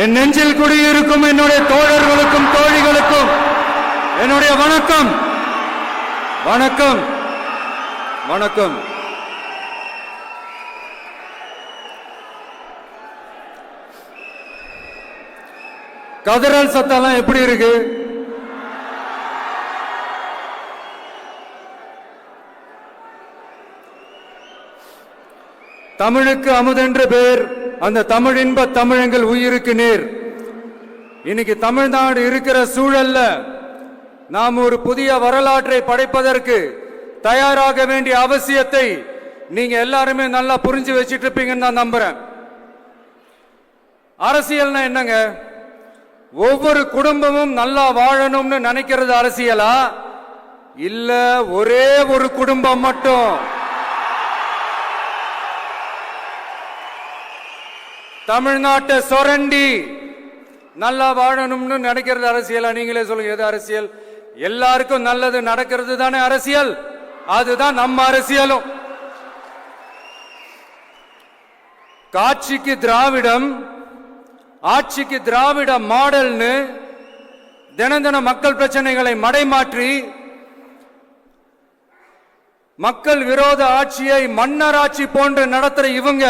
என் நெஞ்சில் குடியிருக்கும் என்னுடைய தோழர்களுக்கும் தோழிகளுக்கும் என்னுடைய வணக்கம். வணக்கம் வணக்கம். கதறல் சத்தம் எப்படி இருக்கு? தமிழுக்கு அமுதென்று பேர், அந்த தமிழ் இன்ப தமிழங்கள் உயிருக்கு நேர். இன்னைக்கு தமிழ்நாடு இருக்கிற சூழல்ல நாம் ஒரு புதிய வரலாற்றை படைப்பதற்கு தயாராக வேண்டிய அவசியத்தை நீங்க எல்லாருமே நல்லா புரிஞ்சு வச்சிட்டு இருப்பீங்கன்னு நான் நம்புறேன். அரசியல்னா என்னங்க? ஒவ்வொரு குடும்பமும் நல்லா வாழணும்னு நினைக்கிறது அரசியலா? இல்ல ஒரே ஒரு குடும்பம் மட்டும் தமிழ்நாட்டை சொரண்டி நல்லா வாழணும்னு நினைக்கிறது அரசியலா? நீங்களே சொல்லுங்க, எது அரசியல்? எல்லாருக்கும் நல்லது நடக்கிறது தானே அரசியல். அதுதான் நம்ம அரசியலும். காட்சிக்கு திராவிடம், ஆட்சிக்கு திராவிட மாடல்னு தினம் தினம் மக்கள் பிரச்சனைகளை மடைமாற்றி மக்கள் விரோத ஆட்சியை மன்னராட்சி போன்று நடத்துற இவங்க,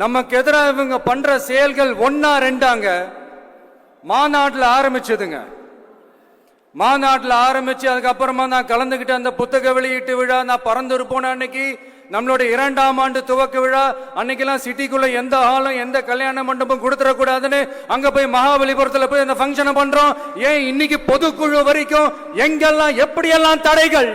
நமக்கு எதிராக இவங்க பண்ற செயல்கள் ஒன்னா ரெண்டாங்க. மாநாட்டில் ஆரம்பிச்சதுங்க. மாநாட்டில் ஆரம்பிச்சு அதுக்கப்புறமா நான் கலந்துகிட்ட அந்த புத்தக வெளியீட்டு விழா, நான் பறந்து போன அன்னைக்கு நம்மளுடைய 2ஆம் ஆண்டு துவக்க விழா அன்னைக்கெல்லாம் சிட்டிக்குள்ள எந்த ஹாலும் எந்த கல்யாண மண்டபம் கொடுத்துடக்கூடாதுன்னு அங்க போய் மகாபலிபுரத்தில் போய் அந்த ஃபங்க்ஷனை பண்றோம். ஏன் இன்னைக்கு பொதுக்குழு வரைக்கும் எங்கெல்லாம் எப்படியெல்லாம் தடைகள்?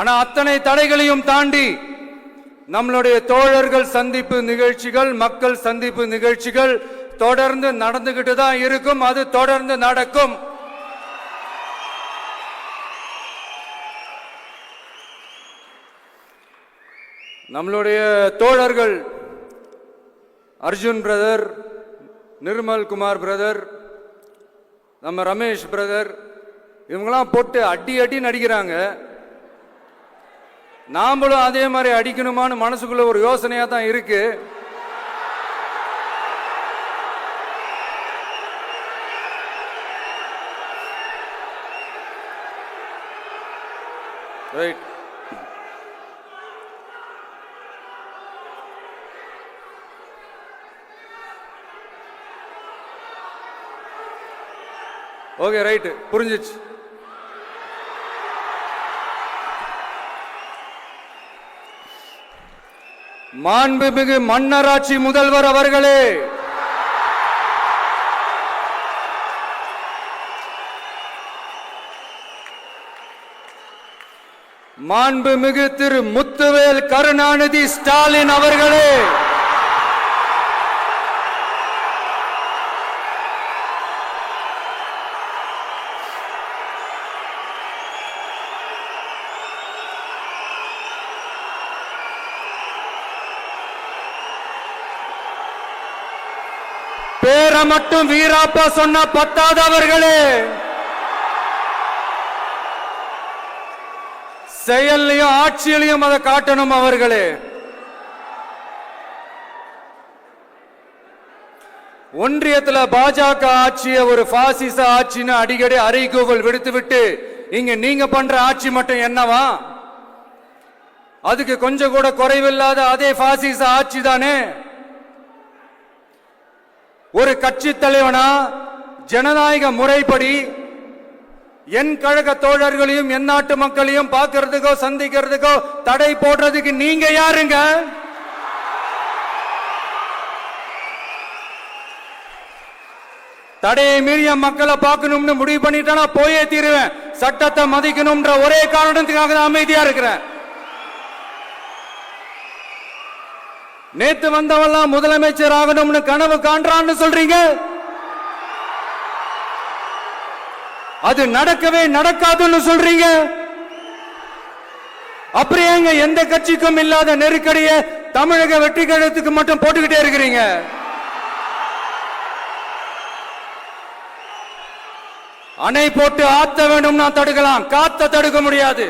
ஆனா அத்தனை தடைகளையும் தாண்டி நம்மளுடைய தோழர்கள் சந்திப்பு நிகழ்ச்சிகள், மக்கள் சந்திப்பு நிகழ்ச்சிகள் தொடர்ந்து நடந்துகிட்டு தான் இருக்கும். அது தொடர்ந்து நடக்கும். நம்மளுடைய தோழர்கள் அர்ஜுன் பிரதர், நிர்மல் குமார் பிரதர், நம்ம ரமேஷ் பிரதர், இவங்கெல்லாம் போட்டு அடி அடி நடிக்கிறாங்க. நாமளும் அதே மாதிரி அடிக்கணுமான்னு மனசுக்குள்ள ஒரு யோசனையா தான் இருக்கு. ரைட். ஓகே, ரைட், புரிஞ்சிச்சு. மாண்புமிகு மன்னராட்சி முதல்வர் அவர்களே, மாண்புமிகு திரு முத்துவேல் கருணாநிதி ஸ்டாலின் அவர்களே, பேரை மட்டும் வீராப்பா சொன்ன பத்தாதவர்களே, செயல்லையும் ஆட்சியிலையும் அதை காட்டணும் அவர்களே. ஒன்றியத்தில் பாஜக ஆட்சியை ஒரு பாசிச ஆட்சின்னு அடிக்கடி அறைகூவல் விடுத்துவிட்டு இங்க நீங்க பண்ற ஆட்சி மட்டும் என்னவா? அதுக்கு கொஞ்சம் கூட குறைவில்லாத அதே பாசிச ஆட்சி தானே. ஒரு கட்சி தலைவனா ஜனநாயக முறைப்படி என் கழக தோழர்களையும் என் நாட்டு மக்களையும் பார்க்கறதுக்கோ சந்திக்கிறதுக்கோ தடை போடுறதுக்கு நீங்க யாருங்க? தடையை மீறிய மக்களை பார்க்கணும்னு முடிவு பண்ணிட்டா போயே தீருவேன். சட்டத்தை மதிக்கணும்ன்ற ஒரே காரணத்துக்காக தான் அமைதியா இருக்கிறேன். நேத்து வந்தவெல்லாம் முதலமைச்சர் ஆகணும்னு கனவு காண்றான்னு சொல்றீங்க. அது நடக்கவே நடக்காதுன்னு சொல்றீங்க. அப்புறம் ஏங்க எந்த கட்சிக்கும் இல்லாத நெருக்கடியை தமிழக வெற்றி கழகத்துக்கு மட்டும் போட்டுக்கிட்டே இருக்கிறீங்க? அணை போட்டு ஆத்த வேண்டும்னா தடுக்கலாம், காத்த தடுக்க முடியாது.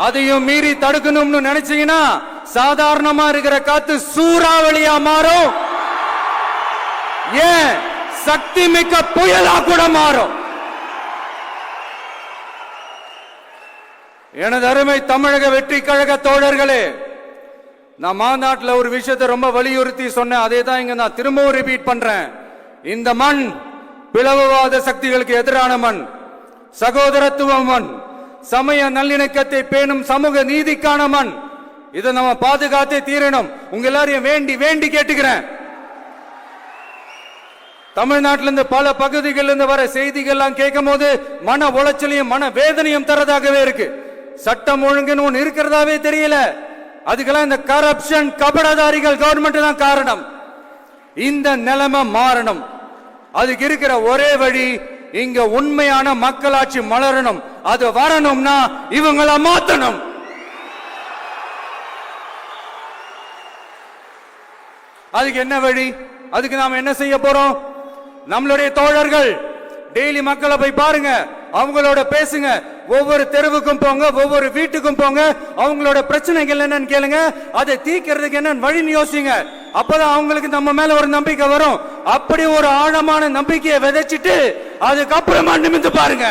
அதையும் மீறி தடுக்கணும்னு நினைச்சீங்கன்னா சாதாரணமா இருக்கிற காத்து சூறாவளியா மாறும், ஏன் சக்தி மிக்க புயலா கூட மாறும். எனது அருமை தமிழக வெற்றி கழக தோழர்களே, நான் மாநாட்டில் ஒரு விஷயத்தை ரொம்ப வலியுறுத்தி சொன்னேன். அதே தான் இங்க நான் திரும்பவும் ரிப்பீட் பண்றேன். இந்த மண் பிளவுவாத சக்திகளுக்கு எதிரான மண், சகோதரத்துவ மண், சமய நல்லிணக்கத்தை பேணும் சமூக நீதிக்கான மண். இதை நம்ம பாதுகாத்தே தீரணும். உங்க எல்லாரையும் வேண்டி வேண்டி கேட்டுக்கிறேன். தமிழ்நாட்டிலிருந்து பல பகுதிகளிலிருந்து வர செய்திகள்லாம் கேட்கும் போது மன உளைச்சலையும் மன வேதனையும் தரதாகவே இருக்கு. சட்டம் ஒழுங்குன்னு ஒண்ணு இருக்கிறதாவே தெரியல. அதுக்கெல்லாம் இந்த கரப்ஷன் கபடதாரிகள் கவர்மெண்ட் தான் காரணம். இந்த நிலைமை மாறணும். அதுக்கு இருக்கிற ஒரே வழி, இங்க உண்மையான மக்களாட்சி மலரணும். அது வரணும்னா இவங்கள மாத்தணும். அதுக்கு என்ன வழி? அதுக்கு நாம என்ன செய்ய போறோம்? நம்மளுடைய தோழர்கள் டெய்லி மக்களை போய் பாருங்க, அவங்களோட பேசுங்க, ஒவ்வொரு தெருவுக்கும் போங்க, ஒவ்வொரு வீட்டுக்கும் போங்க, அவங்களோட பிரச்சனைகள் என்னன்னு கேளுங்க, அதை தீர்க்கிறதுக்கு என்ன வழின்னு யோசிங்க. அப்பதான் அவங்களுக்கு நம்ம மேல ஒரு நம்பிக்கை வரும். அப்படி ஒரு ஆழமான நம்பிக்கையை விதைச்சிட்டு அதுக்கப்புறமா நிமிந்து பாருங்க.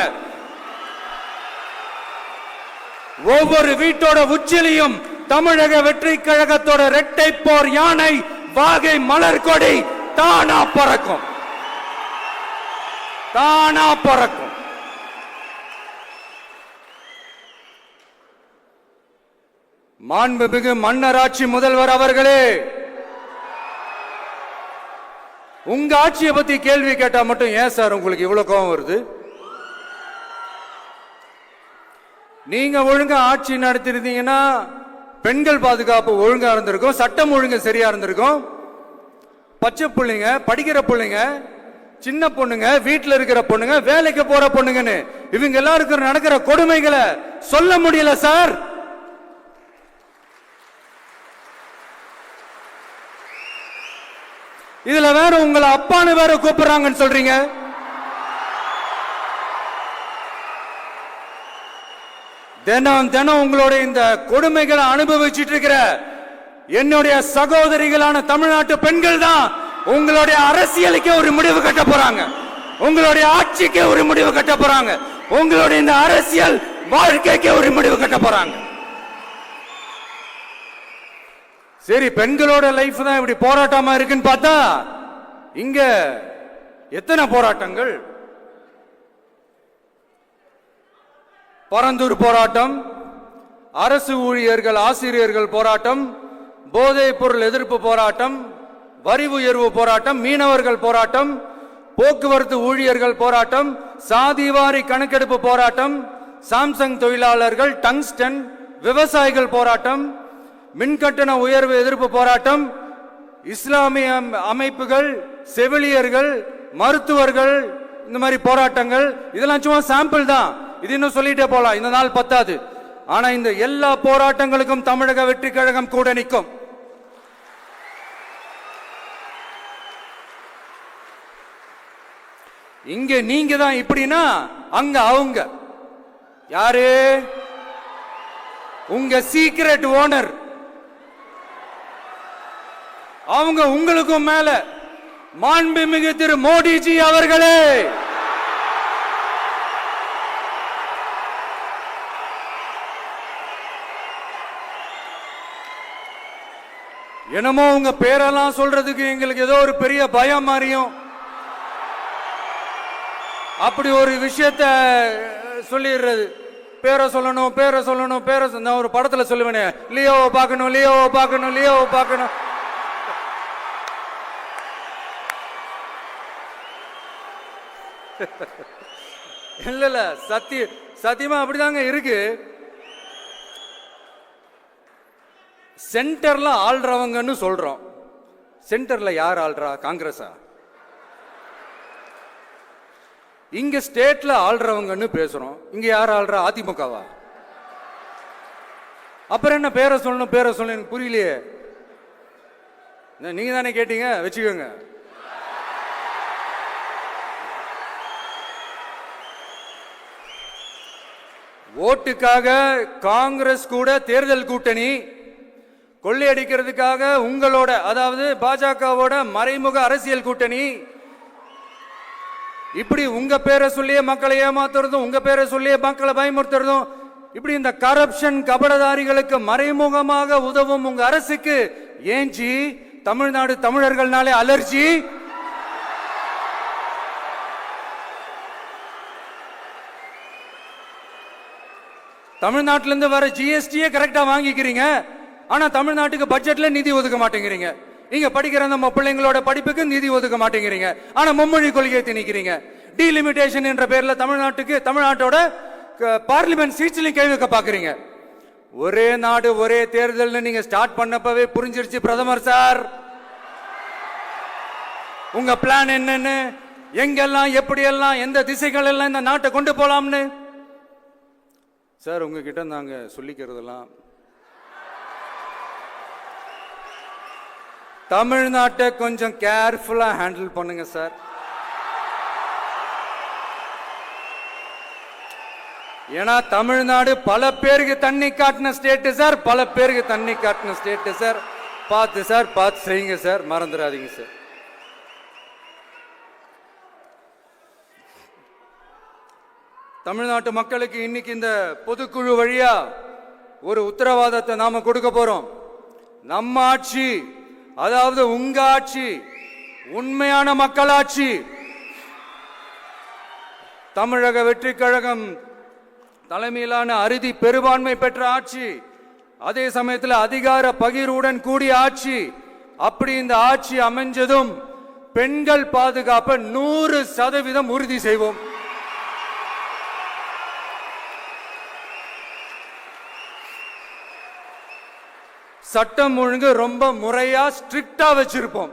ஒவ்வொரு வீட்டோட உச்சிலையும் தமிழக வெற்றி கழகத்தோட இரட்டை போர் யானை வாகை மலர் கொடி தானா பறக்கும், தானா பறக்கும். மாண்புமிகு மன்னராட்சி முதல்வர் அவர்களே, உங்க ஆட்சியை பத்தி கேள்வி கேட்டா மட்டும் ஏன் சார் உங்களுக்கு இவ்வளவு கோபம் வருது? நீங்க ஒழுங்கா ஆட்சி நடத்திருந்தீங்கன்னா பெண்கள் பாதுகாப்பு ஒழுங்கா இருந்திருக்கும், சட்டம் ஒழுங்கு சரியா இருந்திருக்கும். பச்சை பிள்ளைங்க, படிக்கிற பிள்ளைங்க, சின்ன பொண்ணுங்க, வீட்டுல இருக்கிற பொண்ணுங்க, வேலைக்கு போற பொண்ணுங்கன்னு இவங்க எல்லாருக்கும் நடக்கிற கொடுமைகளை சொல்ல முடியல சார். இதுல வேற உங்களை அப்பான்னு வேற கூப்பிடுறாங்கன்னு சொல்றீங்க. தினம் தினம் உங்களுடைய இந்த கொடுமைகளை அனுபவிச்சுட்டு இருக்கிற என்னுடைய சகோதரிகளான தமிழ்நாட்டு பெண்கள் தான் உங்களுடைய அரசியலுக்கு ஒரு முடிவு கட்ட போறாங்க, உங்களுடைய ஆட்சிக்கு ஒரு முடிவு கட்ட போறாங்க, உங்களுடைய இந்த அரசியல் வாழ்க்கைக்கு ஒரு முடிவு கட்ட போறாங்க. சரி, பெண்களோட லைஃப் தான் இப்படி போராட்டமா இருக்குன்னு பார்த்தா இங்க எத்தனை போராட்டங்கள்? பரந்தூர் போராட்டம், அரசு ஊழியர்கள் ஆசிரியர்கள் போராட்டம், போதைப் பொருள் எதிர்ப்பு போராட்டம், வரி உயர்வு போராட்டம், மீனவர்கள் போராட்டம், போக்குவரத்து ஊழியர்கள் போராட்டம், சாதிவாரி கணக்கெடுப்பு போராட்டம், சாம்சங் தொழிலாளர்கள், டங்ஸ்டன், விவசாயிகள் போராட்டம், மின்கட்டண உயர்வு எதிர்ப்பு போராட்டம், இஸ்லாமிய அமைப்புகள், செவிலியர்கள், மருத்துவர்கள், இந்த மாதிரி போராட்டங்கள். இதெல்லாம் சும்மா சாம்பிள் தான். இது இன்னும் சொல்லிட்டே போலாம், இந்த நாள் பத்தாது. ஆனா இந்த எல்லா போராட்டங்களுக்கும் தமிழக வெற்றி கழகம் கூட நிற்கும். இங்க நீங்க தான் இப்படின்னா அங்க அவங்க யாரு? உங்க சீக்ரெட் ஓனர். அவங்க உங்களுக்கும் மேல மாண்புமிகு திரு மோடிஜி அவர்களே, என்னமோ உங்க பேரெல்லாம் சொல்றதுக்கு எங்களுக்கு ஏதோ ஒரு பெரிய பயம் மாறியும் அப்படி ஒரு விஷயத்த சொல்லிடுறது. பேரை சொல்லணும், பேரை சொல்லணும், பேரை நான் ஒரு படத்துல சொல்லுவேனே, லியோவை பார்க்கணும், லியோவை பார்க்கணும், லியோவை பார்க்கணும். இல்ல இல்ல, சத்தியமா அப்படிதாங்க இருக்கு. சென்டர்ல ஆள்றவங்கன்னு சொல்றோம். சென்டர்ல யார் ஆள்றா? காங்கிரஸா? இங்க ஸ்டேட்ல ஆள்றவங்கன்னு பேசுறோம். இங்க யார் ஆள்றா? அதிமுகவா? அப்புறம் என்ன பேரை சொல்லணும், பேரை சொல்லணும்? எனக்கு புரியலையே. நீங்க தானே கேட்டீங்க, வச்சுக்கோங்க. ஓட்டுக்காக காங்கிரஸ் கூட தேர்தல் கூட்டணி, கொள்ளையடிக்கிறதுக்காக உங்களோட அதாவது பாஜகவோட மறைமுக அரசியல் கூட்டணி, இப்படி உங்க பேரை சொல்லியே மக்களை ஏமாத்துறதும் உங்க பேரை சொல்லியே மக்களை பயமுறுத்துறதும், இப்படி இந்த கரப்ஷன் கபடதாரிகளுக்கு மறைமுகமாக உதவும் உங்க அரசுக்கு ஏஞ்சி தமிழ்நாடு தமிழர்கள்னாலே அலர்ஜி. தமிழ்நாட்டில இருந்து வர ஜிஎஸ்டியே கரெக்டா வாங்கிக்கிறீங்க, ஆனா தமிழ்நாட்டுக்கு பட்ஜெட்ல நிதி ஒதுக்க மாட்டேங்கிறீங்க. இங்க படிக்கிற நம்ம பிள்ளைங்களோட படிப்புக்கு நிதி ஒதுக்க மாட்டேங்கிறீங்க, ஆனா மும்மொழி கொள்கையை திணிக்கிறீங்க. டீலிமிட்டேஷன் என்ற பேர்ல தமிழ்நாட்டோட பார்லிமெண்ட் சீட்ஸ்லயும் கை வைக்க பாக்குறீங்க. ஒரே நாடு ஒரே தேர்தல் நீங்க ஸ்டார்ட் பண்ணப்பவே புரிஞ்சிருச்சு பிரதமர் சார் உங்க பிளான் என்னன்னு, எங்கெல்லாம் எப்படி எல்லாம் எந்த திசைகள் எல்லாம் இந்த நாட்டை கொண்டு போலாம்னு. சார் உங்ககிட்ட நாங்க சொல்லிக்கிறதெல்லாம் தமிழ்நாட்டை கொஞ்சம் கேர்ஃபுல்லா ஹேண்டில் பண்ணுங்க சார். ஏன்னா தமிழ்நாடு பல பேருக்கு தண்ணி காட்டின ஸ்டேட் சார், பல பேருக்கு தண்ணி காட்டின ஸ்டேட் சார். பார்த்து சார், பார்த்து செய்யுங்க சார், மறந்துடாதீங்க சார். தமிழ்நாட்டு மக்களுக்கு இன்னைக்கு இந்த பொதுக்குழு வழியா ஒரு உத்தரவாதத்தை நாம கொடுக்க போறோம். நம்ம ஆட்சி, அதாவது உங்க ஆட்சி உண்மையான மக்களாட்சி. தமிழக வெற்றி கழகம் தலைமையிலான அறுதி பெரும்பான்மை பெற்ற ஆட்சி, அதே சமயத்தில் அதிகார பகிர்வுடன் கூடிய ஆட்சி. அப்படி இந்த ஆட்சி அமைஞ்சதும் பெண்கள் பாதுகாப்பை 100% உறுதி செய்வோம். சட்டம் ஒழுங்கு ரொம்ப முறையா ஸ்ட்ரிக்டா வச்சிருப்போம்.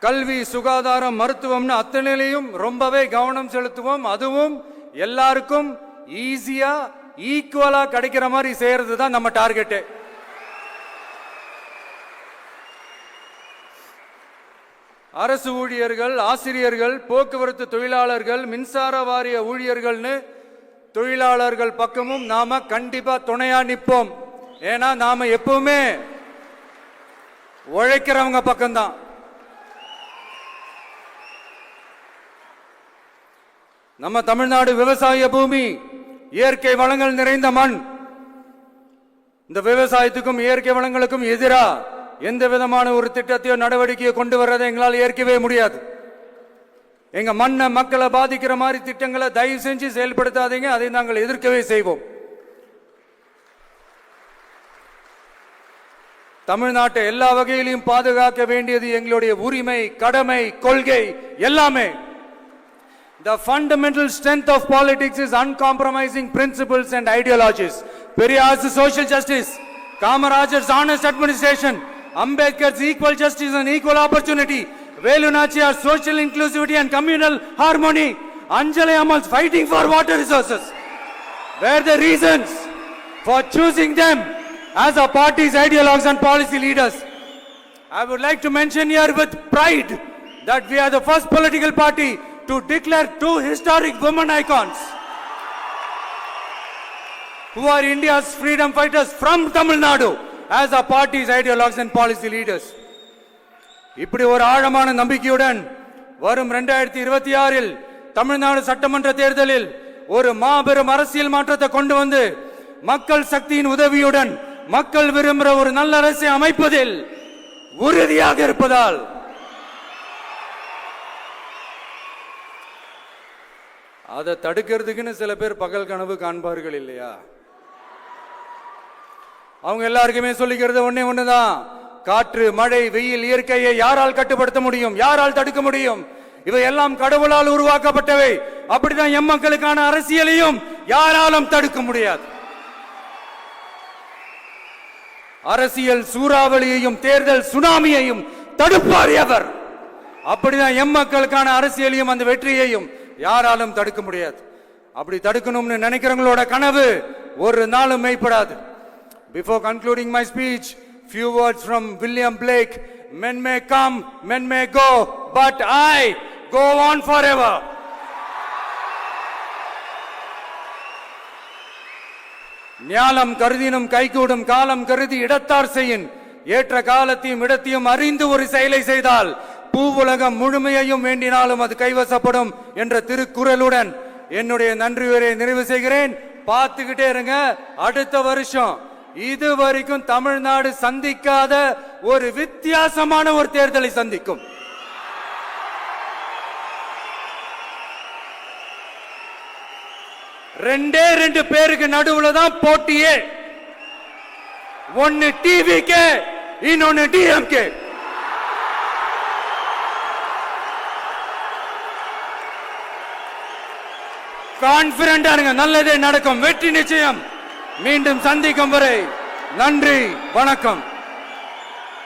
கல்வி, சுகாதாரம், மருத்துவம்னு அத்தனையிலையும் ரொம்பவே கவனம் செலுத்துவோம். அதுவும் எல்லாருக்கும் ஈஸியா ஈக்குவலா கிடைக்கிற மாதிரி செய்யறது தான் நம்ம டார்கெட். அரசு ஊழியர்கள், ஆசிரியர்கள், போக்குவரத்து தொழிலாளர்கள், மின்சார வாரிய ஊழியர்கள்னு தொழிலாளர்கள் பக்கமும் நாம கண்டிப்பா துணையா நிற்போம். ஏன்னா நாம எப்பவுமே உழைக்கிறவங்க பக்கம்தான். நம்ம தமிழ்நாடு விவசாய பூமி, இயற்கை வளங்கள் நிறைந்த மண். இந்த விவசாயத்துக்கும் இயற்கை வளங்களுக்கும் எதிரா எந்த விதமான ஒரு திட்டத்தையோ நடவடிக்கையோ கொண்டு வர்றதை எங்களால் ஏற்கவே முடியாது. எங்க மண்ணை மக்களை பாதிக்கிற மாதிரி திட்டங்களை தயவு செஞ்சு செயல்படுத்தாதீங்க, அதை நாங்கள் எதிர்க்கவே செய்வோம். தமிழ்நாட்டை எல்லா வகையிலும் பாதுகாக்க வேண்டியது எங்களுடைய உரிமை, கடமை, கொள்கை எல்லாமே. The fundamental strength of politics is uncompromising principles and ideologies. Periyar's social justice, Kamarajar's honest administration, Ambedkar's equal justice and equal opportunity, Velu Nachiyar's social inclusivity and communal harmony, Anjali Ammal's fighting for water resources were the reasons for choosing them as our party's ideologues and policy leaders. I would like to mention here with pride that we are the first political party to declare 2 historic women icons who are India's freedom fighters from Tamil Nadu as our party's ideologues and policy leaders. இப்படி ஒரு ஆழமான நம்பிக்கையுடன் வரும் 2026 தமிழ்நாடு சட்டமன்ற தேர்தலில் ஒரு மாபெரும் அரசியல் மாற்றத்தை கொண்டு வந்து மக்கள் சக்தியின் உதவியுடன் மக்கள் விரும்புகிற ஒரு நல்ல அரசை அமைப்பதில் உறுதியாக இருப்பதால் அதை தடுக்கிறதுக்குன்னு சில பேர் பகல் கனவு காண்பார்கள் இல்லையா? அவங்க எல்லாருக்குமே சொல்லிக்கிறது ஒண்ணுதான், காற்று, மழை, வெயில், இயற்கையை யாரால் கட்டுப்படுத்த முடியும்? யாரால் தடுக்க முடியும்? இவை எல்லாம் கடவுளால் உருவாக்கப்பட்டவை. அப்படிதான் எம் மக்களுக்கான அரசியலையும் யாராலும் தடுக்க முடியாது. அரசியல் சூறாவளியையும் தேர்தல் சுனாமியையும் தடுப்பார் எவர். அப்படிதான் எம் மக்களுக்கான அரசியலையும் அந்த வெற்றியையும் யாராலும் தடுக்க முடியாது. அப்படி தடுக்கணும்னு நினைக்கிறவங்களோட கனவு ஒரு நாளும் மெய்ப்படாது. Before concluding my speech, few words from William Blake. Men may come, men may go, but I go on forever. ஞாலம் கருதினும் கைகூடும் காலம் கருதி இடத்தார் செய்யின் ஏற்ற காலத்தையும் இடத்தையும் அறிந்து ஒரு செயலை செய்தால் பூவுலகம் முழுமையையும் வேண்டினாலும் அது கைவசப்படும் என்ற திருக்குறளுடன் என்னுடைய நன்றி உரையை நிறைவு செய்கிறேன். பார்த்துக்கிட்டே இருங்க. அடுத்த வருஷம் இதுவரைக்கும் தமிழ்நாடு சந்திக்காத ஒரு வித்தியாசமான ஒரு தேர்தலை சந்திக்கும். ரெண்டே ரெண்டு பேருக்கு நடுவுல தான் போட்டியே. ஒன்னு டிவிகே, இன்னொன்னு டிஎம்கே. கான்பிடண்டா இருங்க, நல்லதே நடக்கும், வெற்றி நிச்சயம். மீண்டும் சந்திக்கும் வரை நன்றி, வணக்கம்.